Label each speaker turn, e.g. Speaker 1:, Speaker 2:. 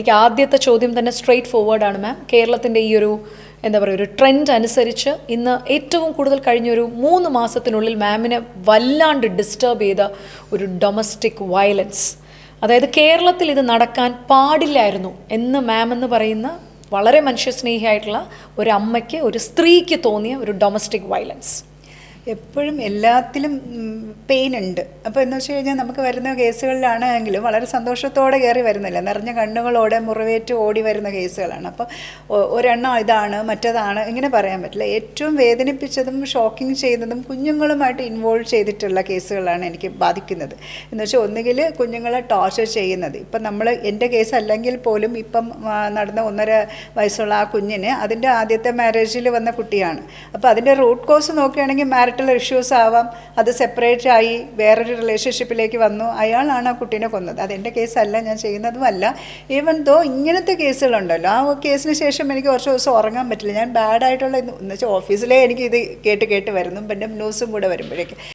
Speaker 1: എനിക്ക് ആദ്യത്തെ ചോദ്യം തന്നെ സ്ട്രെയിറ്റ് ഫോർവേഡാണ് മാം. കേരളത്തിൻ്റെ ഈ ഒരു എന്താ പറയുക ഒരു ട്രെൻഡ് അനുസരിച്ച് ഇന്ന് ഏറ്റവും കൂടുതൽ കഴിഞ്ഞൊരു 3 മാസത്തിനുള്ളിൽ മാമിനെ വല്ലാണ്ട് ഡിസ്റ്റർബ് ചെയ്ത ഒരു ഡൊമസ്റ്റിക് വയലൻസ്, അതായത് കേരളത്തിൽ ഇത് നടക്കാൻ പാടില്ലായിരുന്നു എന്ന് മാം എന്ന് പറയുന്ന വളരെ മനുഷ്യസ്നേഹിയായിട്ടുള്ള ഒരു അമ്മയ്ക്ക്, ഒരു സ്ത്രീക്ക് തോന്നിയ ഒരു ഡൊമസ്റ്റിക് വയലൻസ്.
Speaker 2: എപ്പോഴും എല്ലാത്തിലും പെയിൻ ഉണ്ട്. അപ്പോൾ എന്ന് വെച്ച് കഴിഞ്ഞാൽ നമുക്ക് വരുന്ന കേസുകളിലാണെങ്കിലും വളരെ സന്തോഷത്തോടെ കയറി വരുന്നില്ല, നിറഞ്ഞ കണ്ണുകളോടെ മുറിവേറ്റ് ഓടി വരുന്ന കേസുകളാണ്. അപ്പോൾ ഒരെണ്ണം ഇതാണ് മറ്റതാണ് ഇങ്ങനെ പറയാൻ പറ്റില്ല. ഏറ്റവും വേദനിപ്പിച്ചതും ഷോക്കിംഗ് ചെയ്യുന്നതും കുഞ്ഞുങ്ങളുമായിട്ട് ഇൻവോൾവ് ചെയ്തിട്ടുള്ള കേസുകളാണ് എനിക്ക് ബാധിക്കുന്നത്. എന്ന് വെച്ചാൽ ഒന്നുകിൽ കുഞ്ഞുങ്ങളെ ടോർച്ചർ ചെയ്യുന്നത്. ഇപ്പം നമ്മൾ എൻ്റെ കേസ് അല്ലെങ്കിൽ പോലും ഇപ്പം നടന്ന 1.5 വയസ്സുള്ള ആ കുഞ്ഞിന് അതിൻ്റെ ആദ്യത്തെ മാരേജിൽ വന്ന കുട്ടിയാണ്. അപ്പോൾ അതിൻ്റെ റൂട്ട് കോസ് നോക്കുകയാണെങ്കിൽ മാരിറ്റൽ ഇഷ്യൂസ് ആവാം, അത് സെപ്പറേറ്റ് ആയി വേറൊരു റിലേഷൻഷിപ്പിലേക്ക് വന്നു, അയാളാണ് ആ കുട്ടീനെ കൊന്നത്. അതെൻ്റെ കേസല്ല, ഞാൻ ചെയ്യുന്നതുമല്ല. ഈവൻ ദോ ഇങ്ങനത്തെ കേസുകളുണ്ടല്ലോ, ആ കേസിന് ശേഷം എനിക്ക് കുറച്ച് ദിവസം ഉറങ്ങാൻ പറ്റില്ല. ഞാൻ ബാഡായിട്ടുള്ള എന്ന് വെച്ചാൽ ഓഫീസിലേ എനിക്ക് ഇത് കേട്ട് വരുന്നു, പിന്നെ ന്യൂസും കൂടെ വരുമ്പോഴേക്ക്